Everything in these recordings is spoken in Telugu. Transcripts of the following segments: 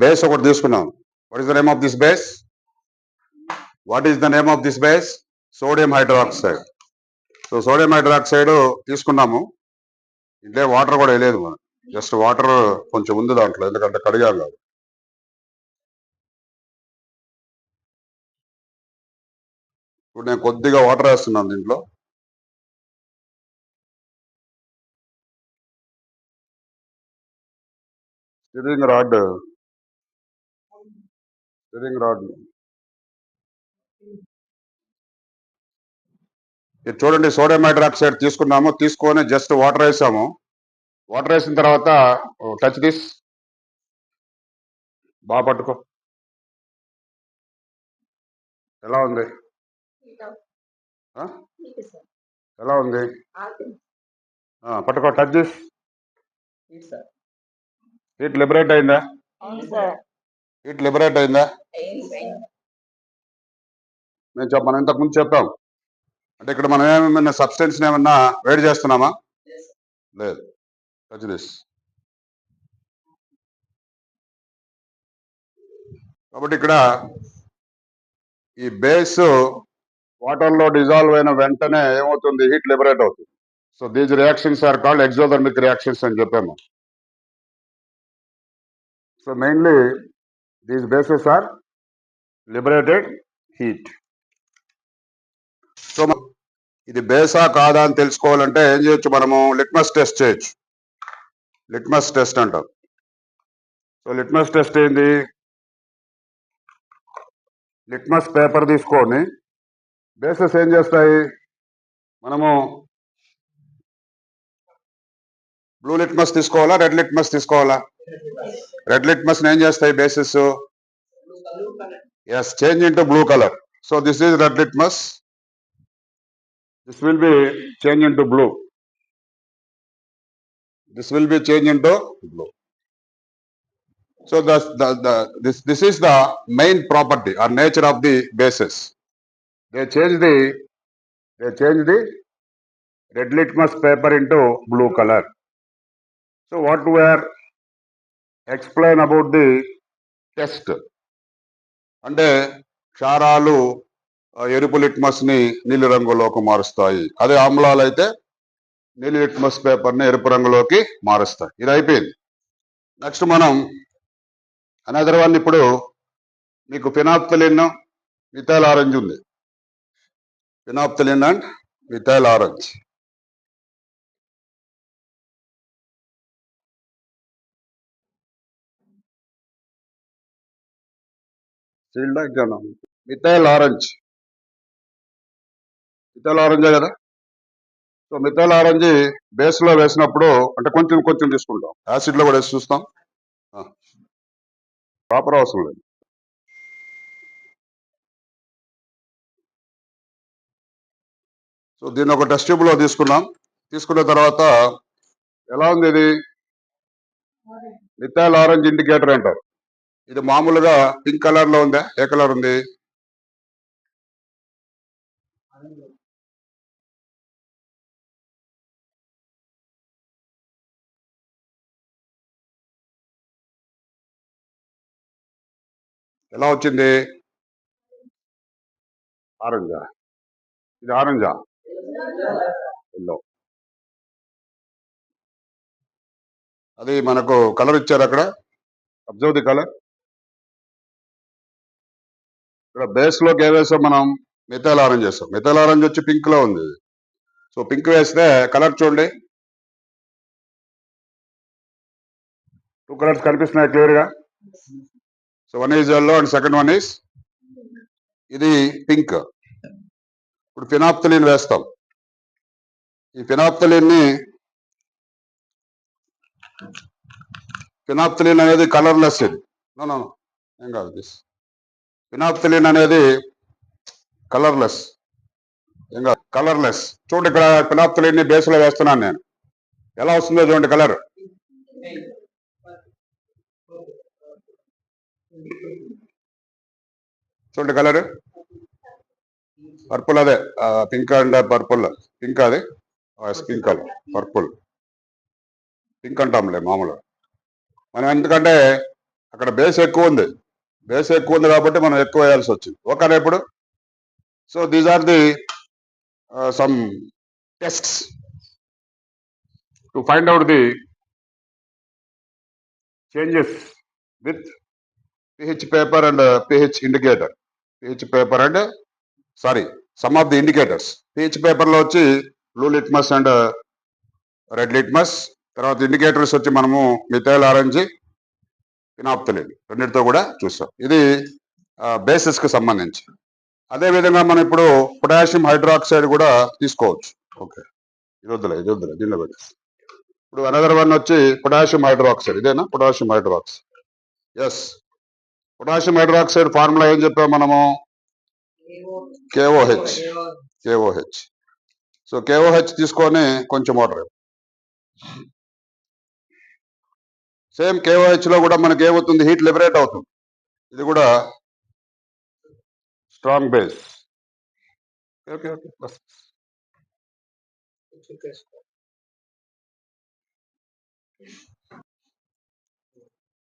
బేస్ ఒకటి తీసుకున్నాం. What is the name of this base? What is the name of this base? Sodium hydroxide. So sodium hydroxide తీసుకున్నాము. ఇంట్లో వాటర్ కూడా వేయలేదు మనం, జస్ట్ వాటర్ కొంచెం ఉంది దాంట్లో, ఎందుకంటే కడిగాం కాదు. ఇప్పుడు నేను కొద్దిగా వాటర్ వేస్తున్నాను దీంట్లో. స్టిరింగ్ రాడ్ ఇది చూడండి, సోడియం హైడ్రాక్సైడ్ తీసుకున్నాము. తీసుకొని జస్ట్ వాటర్ వేసాము. వాటర్ వేసిన తర్వాత టచ్ దిస్, బాగా పట్టుకో. ఎలా ఉంది? ఎలా ఉంది? పట్టుకో, టచ్ దిస్. హీట్ లిబరేట్ అయిందా? హీట్ లిబరేట్ అయిందా? నేను మనం ఇంతకుముందు చెప్పాం. అంటే ఇక్కడ మనం ఏమైనా సబ్స్టెన్స్ ఏమన్నా వేడి చేస్తున్నామా? లేదు. Touch this. కాబట్టి ఇక్కడ ఈ బేస్ వాటర్లో డిజాల్వ్ అయిన వెంటనే ఏమవుతుంది? హీట్ లిబరేట్ అవుతుంది. So these reactions are called exothermic reactions అని చెప్పాము. So mainly these bases are liberated heat. So ఇది బేసా కాదా అని తెలుసుకోవాలంటే ఏం చేయొచ్చు? మనము లిట్మస్ టెస్ట్ చేయొచ్చు. లిట్మస్ టెస్ట్ అంటాం. సో లిట్మస్ టెస్ట్ ఏంది? లిట్మస్ పేపర్ తీసుకొని బేసెస్ ఏం చేస్తాయి? మనము బ్లూ లిట్మస్ తీసుకోవాలా, రెడ్ లిట్మస్ తీసుకోవాలా? రెడ్ లిట్మస్ ఏం చేస్తాయి bases? Yes, change into blue colour. So this is red litmus. This will be changed into blue. This will be changed into blue. So this is the main property or nature of the bases. They change the red litmus paper into blue color. So what we are explain about the test. అంటే క్షారాలు ఎరుపు లిట్మస్ ని నీలి రంగులోకి మారుస్తాయి. అదే ఆమ్లాలు అయితే నీలి లిట్మస్ పేపర్ ని ఎరుపు రంగులోకి మారుస్తాయి. ఇది అయిపోయింది. నెక్స్ట్ మనం అనదర్ వన్. ఇప్పుడు మీకు ఫినాప్థలిన్, మిథైల్ ఆరెంజ్ ఉంది. Phenolphthalein and methyl orange. Methyl orange, methyl ఆరెంజే కదా. సో మిథైల్ ఆరెంజ్ బేస్ లో వేసినప్పుడు అంటే కొంచెం కొంచెం తీసుకుంటాం. యాసిడ్ లో కూడా వేసి చూస్తాం. ప్రాపర్ అవసరం లేదు. సో దీన్ని ఒక టెస్ట్ ట్యూబ్ లో తీసుకున్నాం. తీసుకున్న తర్వాత ఎలా ఉంది ఇది? మిథైల్ ఆరెంజ్ ఇండికేటర్ అంటారు. ఇది మామూలుగా పింక్ కలర్ లో ఉందా? ఏ కలర్ ఉంది? ఎలా వచ్చింది? ఆరెంజా? ఇది ఆరెంజా? ఎల్లో. అది మనకు కలర్ ఇచ్చారు అక్కడ. Observe the colour. ఇక్కడ బేస్ లోకి ఏ వేసాం మనం? మిథైల్ ఆరెంజ్ వేస్తాం. మిథైల్ ఆరెంజ్ వచ్చి పింక్ లో ఉంది. సో పింక్ వేస్తే కలర్ చూడండి, 2 కలర్స్ కనిపిస్తున్నాయి క్లియర్ గా. So one is yellow and second one is ఇది పింక్. ఇప్పుడు ఫినాప్థలిన్ వేస్తాం. ఈ ఫినాప్థలిన్ అనేది కలర్లెస్. ఇది నో ఏం కాదు. దిస్ ఫినాప్థలిన్ అనేది కలర్లెస్. ఏం కాదు, కలర్లెస్. చూడండి, ఇక్కడ ఫినాప్థలిన్ ని బేస్ లో వేస్తున్నాను నేను. ఎలా వస్తుందో చూడండి కలర్. చూడండి కలర్ పర్పుల్. అదే పింక్ అండ్ పర్పుల్. పింక్ అది పింక్ కలర్, పర్పుల్ పింక్ అంటాంలే మామూలుగా మనం. ఎందుకంటే అక్కడ బేస్ ఎక్కువ ఉంది, కాబట్టి మనం ఎక్కువ వేయాల్సి వచ్చింది. ఓకేనా ఇప్పుడు? So these are the some tests to find out the changes with pH paper and pH indicator. pH paper and some of the indicators. pH paper లో వచ్చి blue litmus and red litmus, తర్వాత ఇండికేటర్స్ వచ్చి మనము మిథైల్ ఆరెంజ్, ఫినాప్థలిన్ రెండింటితో కూడా చూస్తాం. ఇది బేసిస్ కి సంబంధించి. అదే విధంగా మనం ఇప్పుడు పొటాషియం హైడ్రాక్సైడ్ కూడా తీసుకోవచ్చు. ఓకే, ఇది వద్దులే దీనిలో పెట్టేసి. ఇప్పుడు అనదర్ వన్ వచ్చి పొటాషియం హైడ్రాక్సైడ్. ఇదేనా potassium hydroxide? Yes. Potassium hydroxide formula ఏం చెప్పాము మనము? KOH. సో KOH తీసుకొని కొంచెం వాటర్. సేమ్ KOH లో కూడా మనకి ఏమవుతుంది? హీట్ లిబరేట్ అవుతుంది. ఇది కూడా స్ట్రాంగ్ బేస్. ఓకే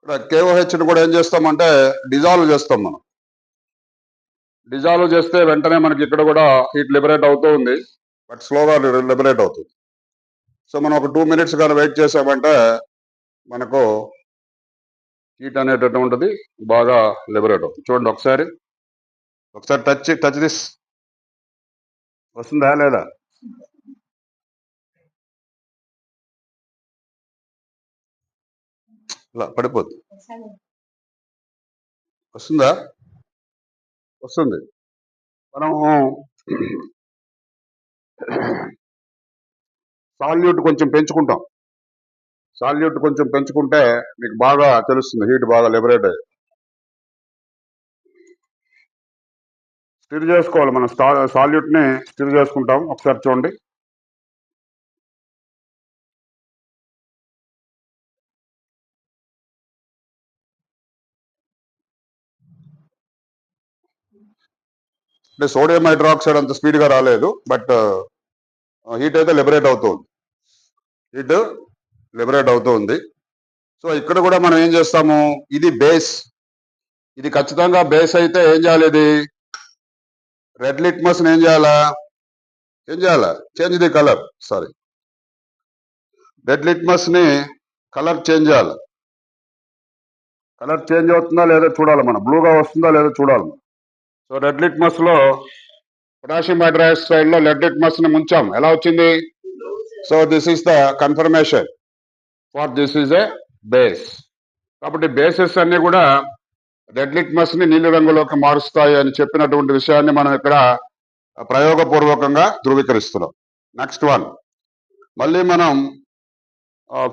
ఇక్కడ KOH ని కూడా ఏం చేస్తామంటే డిజాల్వ్ చేస్తాం మనం. డిజాల్వ్ చేస్తే వెంటనే మనకి ఇక్కడ కూడా హీట్ లిబరేట్ అవుతూ ఉంది, బట్ స్లోగా లిబరేట్ అవుతుంది. సో మనం ఒక 2 minutes కానీ వెయిట్ చేసామంటే మనకు హీట్ అనేటటువంటిది బాగా లిబరేట్ అవుతుంది. చూడండి ఒకసారి టచ్ దిస్. వస్తుందా లేదా? ఇలా పడిపోద్ది. వస్తుందా? వస్తుంది. మనము సాల్యూట్ కొంచెం పెంచుకుంటే మీకు బాగా తెలుస్తుంది, హీట్ బాగా లిబరేట్ అయ్యి. స్టిర్ చేసుకోవాలి మనం, సాల్యూట్ ని స్టిర్ చేసుకుంటాం. ఒకసారి చూడండి. అంటే సోడియం హైడ్రాక్సైడ్ అంత స్పీడ్ గా రాలేదు, బట్ హీట్ అయితే లిబరేట్ అవుతుంది. సో ఇక్కడ కూడా మనం ఏం చేస్తాము? ఇది బేస్, ఇది ఖచ్చితంగా బేస్ అయితే ఏం చేయాలి? ఇది రెడ్ లిట్మస్ ఏం చేయాలా? Change the colour. Red litmus ని కలర్ చేంజ్ చేయాలి. కలర్ చేంజ్ అవుతుందా లేదా చూడాలి మనం, బ్లూగా వస్తుందా లేదా చూడాలి. సో రెడ్ లిట్మస్ లో పొటాషియం హైడ్రాక్సైడ్ లో రెడ్ లిట్మస్ ని ముంచాం, ఎలా వచ్చింది? So this is the confirmation for this is a base. కాబట్టి బేసెస్ అన్ని కూడా రెడ్ లిట్మస్ ని నీలి రంగులోకి మారుస్తాయి అని చెప్పినటువంటి విషయాన్ని మనం ఇక్కడ ప్రయోగపూర్వకంగా ధృవీకరిస్తున్నాం. నెక్స్ట్ వన్, మళ్ళీ మనం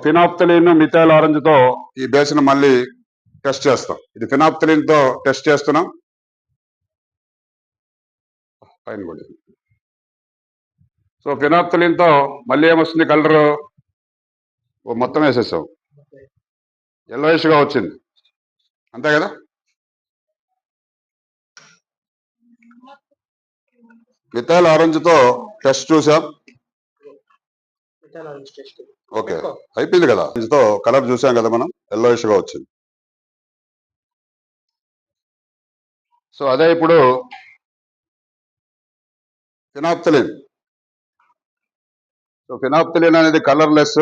ఫినాప్థలిన్, మిథైల్ ఆరెంజ్ తో ఈ బేస్ ను మళ్ళీ టెస్ట్ చేస్తాం. ఇది ఫినాప్థలిన్ తో టెస్ట్ చేస్తున్నాం. ఫైన్ కూడా. సో ఫినాప్థలిన్ తో మళ్ళీ ఏమొస్తుంది? కలర్ మొత్తం వేసేసాం, yellowish గా వచ్చింది, అంతే కదా? మిథైల్ ఆరెంజ్ తో టెస్ట్ చూసాం. ఓకే, అయిపోయింది కదా. తో కలర్ చూసాం కదా మనం, yellowish గా వచ్చింది. సో అదే ఇప్పుడు ఫినాప్థలిన్. సో ఫినాప్థలిన్ అనేది కలర్లెస్.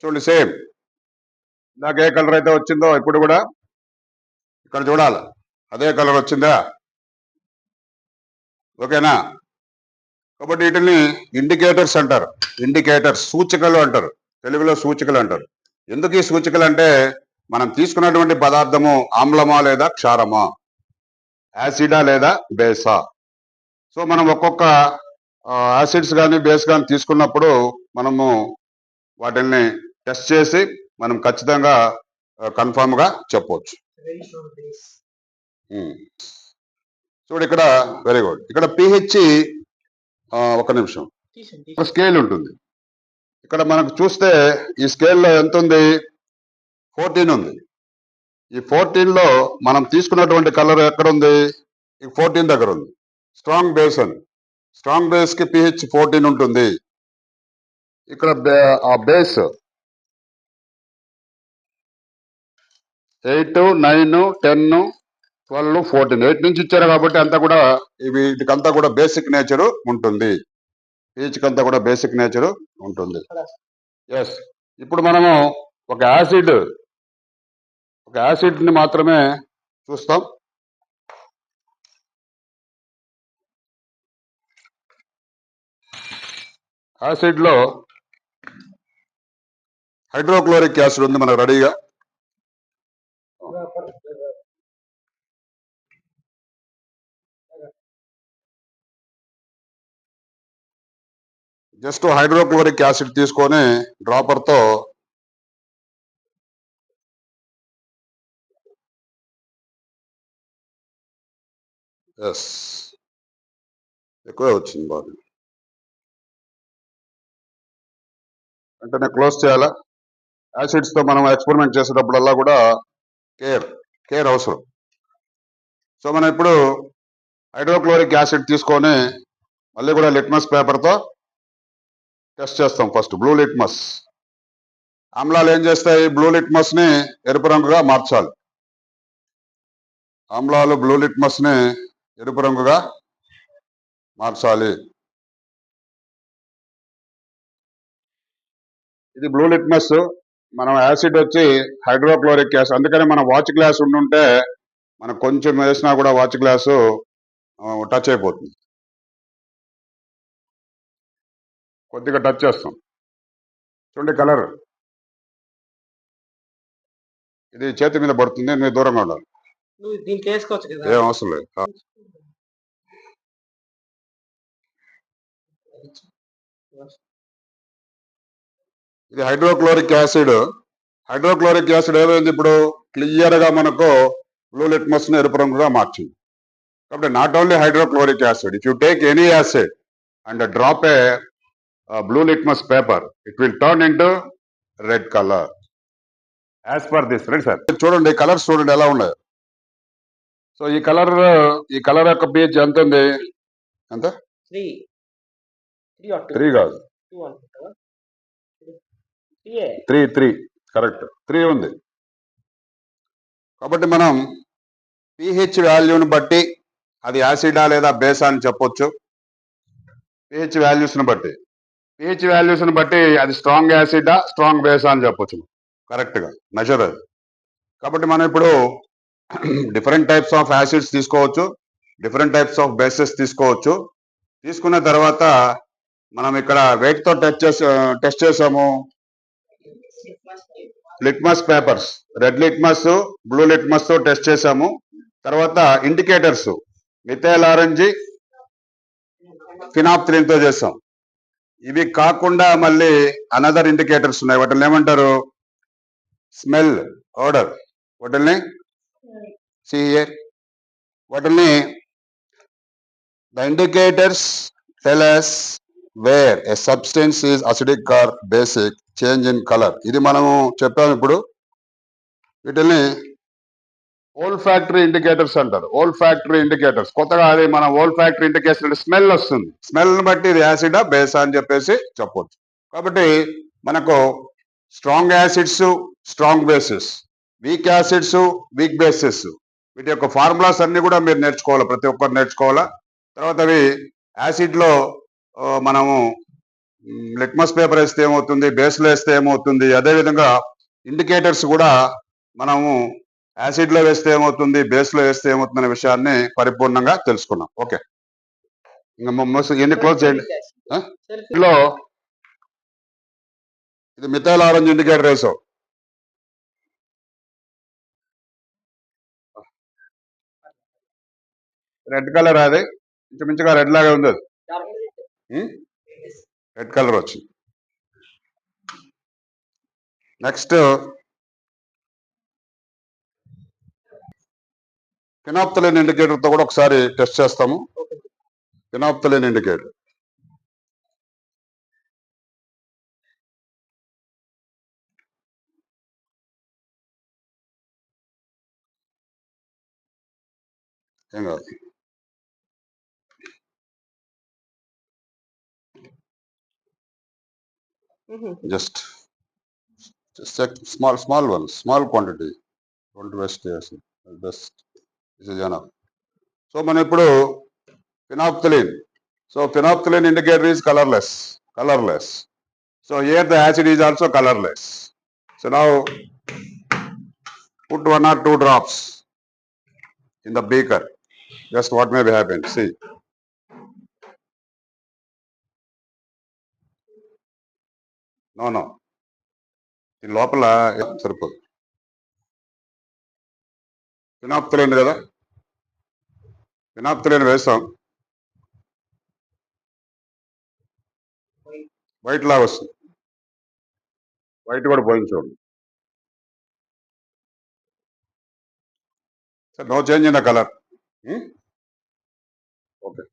చూడండి, సేమ్ నాకు ఏ కలర్ అయితే వచ్చిందో ఇప్పుడు కూడా ఇక్కడ చూడాలి, అదే కలర్ వచ్చిందా? ఓకేనా? కాబట్టి వీటిని ఇండికేటర్స్ అంటారు. సూచికలు అంటారు, తెలుగులో సూచికలు అంటారు. ఎందుకు ఈ సూచికలు అంటే మనం తీసుకున్నటువంటి పదార్థము ఆమ్లమా లేదా క్షారమా, యాసిడా లేదా బేసా. సో మనం ఒక్కొక్క యాసిడ్స్ కానీ బేస్ కానీ తీసుకున్నప్పుడు మనము వాటిని టెస్ట్ చేసి మనం ఖచ్చితంగా కన్ఫామ్ గా చెప్పవచ్చు. చూడు ఇక్కడ, వెరీ గుడ్. ఇక్కడ పిహెచ్, ఒక నిమిషం, స్కేల్ ఉంటుంది. ఇక్కడ మనకు చూస్తే ఈ స్కేల్లో ఎంత ఉంది? 14 ఉంది. ఈ 14 లో మనం తీసుకున్నటువంటి కలర్ ఎక్కడ ఉంది? ఈ 14 దగ్గర ఉంది, స్ట్రాంగ్ బేస్ అని. స్ట్రాంగ్ బేస్ కి పిహెచ్ 14 ఉంటుంది. ఇక్కడ ఆ బేస్ 8, 9, 10, 12, 14 8 నుంచి ఇచ్చారు కాబట్టి అంతా కూడా వీటికంతా కూడా బేసిక్ నేచర్ ఉంటుంది. పీచ్ అంతా కూడా బేసిక్ నేచర్ ఉంటుంది. ఎస్. ఇప్పుడు మనము ఒక యాసిడ్ ని మాత్రమే చూస్తాం. యాసిడ్ లో హైడ్రోక్లోరిక్ యాసిడ్ ఉంది మనకు రెడీగా. జస్ట్ హైడ్రోక్లోరిక్ యాసిడ్ తీసుకొని డ్రాపర్ తో ఎస్ ఎక్కువే వచ్చింది బాగా. వెంటనే క్లోజ్ చేయాలా. యాసిడ్స్ తో మనం ఎక్స్పెరిమెంట్ చేసేటప్పుడల్లా కూడా కేర్ అవసరం. సో మనం ఇప్పుడు హైడ్రోక్లోరిక్ యాసిడ్ తీసుకొని మళ్ళీ కూడా లిట్మస్ పేపర్తో టెస్ట్ చేస్తాం. First blue litmus. ఆమ్లాలు ఏం చేస్తాయి? బ్లూ లిట్మస్ ని ఎరుపు రంగుగా మార్చాలి. ఆమ్లాలు బ్లూ లిట్మస్ ని ఎరుపు రంగుగా మార్చాలి. ఇది బ్లూ లిట్మస్. మనం యాసిడ్ వచ్చి హైడ్రోక్లోరిక్ యాసిడ్. అందుకని మన వాచ్ గ్లాస్ ఉండుంటే మనం కొంచెం వేసినా కూడా వాచ్ గ్లాసు టచ్ అయిపోతుంది. కొద్దిగా టచ్ చేస్తాం. చూడండి కలర్. ఇది చేతి మీద పడుతుంది, మీరు దూరంగా ఉండాలి. ఏం అవసరం లేదు. ఇది హైడ్రోక్లోరిక్ యాసిడ్. హైడ్రోక్లోరిక్ యాసిడ్ ఏమైంది? ఇప్పుడు క్లియర్ గా మనకు బ్లూ లిట్మస్ ని ఎరుపు రంగుగా మార్చింది. కాబట్టి not only hydrochloric acid, if you take any acid and drop A blue litmus paper, it will turn into red colour as per this. Right sir, చూడండి కలర్స్ చూడండి ఎలా ఉన్నాయి. సో ఈ కలర్ యొక్క pH ఎంత ఉంది? ఎంత? 3 కాదు, 3 కరెక్ట్, 3 ఉంది. కాబట్టి మనం pH వాల్యూని బట్టి అది యాసిడా లేదా బేసా అని చెప్పొచ్చు. pH వాల్యూస్ ని బట్టి అది స్ట్రాంగ్ యాసిడా స్ట్రాంగ్ బేసా అని చెప్పొచ్చు కరెక్ట్ గా మెజర్ అది. కాబట్టి మనం ఇప్పుడు డిఫరెంట్ టైప్స్ ఆఫ్ యాసిడ్స్ తీసుకోవచ్చు, డిఫరెంట్ టైప్స్ ఆఫ్ బేసెస్ తీసుకోవచ్చు. తీసుకున్న తర్వాత మనం ఇక్కడ వెయిట్ తో టెస్ట్ చేసాము. Litmus papers, red litmus, blue litmus తో టెస్ట్ చేసాము. తర్వాత ఇండికేటర్స్ మిథైల్ ఆరెంజ్, ఫినాప్థలిన్ తో చేసాం. ఇవి కాకుండా మళ్ళీ అనదర్ ఇండికేటర్స్ ఉన్నాయి. వాటిని ఏమంటారు? Smell, odour. వాటిని వాటిని the indicators tell us where a substance is acidic or basic, change in colour. ఇది మనము చెప్పాము. ఇప్పుడు వీటిని ఓల్ ఫ్యాక్టరీ ఇండికేటర్స్ అంటారు. ఓల్ ఫ్యాక్టరీ ఇండికేటర్స్ కొత్తగా అది మన ఓల్ ఫ్యాక్టరీ ఇండికేషన్ స్మెల్ వస్తుంది. స్మెల్ ని బట్టి ఇది యాసిడా బేసా అని చెప్పేసి చెప్పొచ్చు. కాబట్టి మనకు strong acids, strong bases, week acids, week bases, వీటి యొక్క ఫార్ములాస్ అన్ని కూడా మీరు నేర్చుకోవాలి, ప్రతి ఒక్కరు నేర్చుకోవాలా. తర్వాత అవి యాసిడ్ లో మనము లిట్మస్ పేపర్ వేస్తే ఏమవుతుంది, బేస్లో వేస్తే ఏమవుతుంది, అదేవిధంగా ఇండికేటర్స్ కూడా మనము యాసిడ్ లో వేస్తే ఏమవుతుంది, బేస్ లో వేస్తే ఏమవుతుంది అనే విషయాన్ని పరిపూర్ణంగా తెలుసుకున్నాం. ఓకే, ఇంకా ఎన్ని క్లోజ్ చేయండి. ఇది మిథైల్ ఆరెంజ్ ఇండికేటర్ వేసావు. రెడ్ కలర్, అది ఇంచుమించుగా రెడ్ లాగా ఉంది. అది రెడ్ కలర్ వచ్చింది. నెక్స్ట్ ఫినాప్థలిన్ ఇండికేటర్ తో కూడా ఒకసారి టెస్ట్ చేస్తాము. ఫినాప్థలిన్ ఇండికేటర్ ఏం కాదు. Just small quantity. Don't waste best this is enough. So మనం ఇప్పుడు phenolphthalein. So phenolphthalein indicator is colorless. So here the acid is also colorless. So now put 1 or 2 drops in the beaker. Just what may be happen. See. No. ఈ లోపల సరిపోదు. phenolphthalein కదా, phenolphthalein వేస్తాం, వైట్ లాగా వస్తుంది. వైట్ కూడా పోయింది చూడండి. No change in the colour. Okay.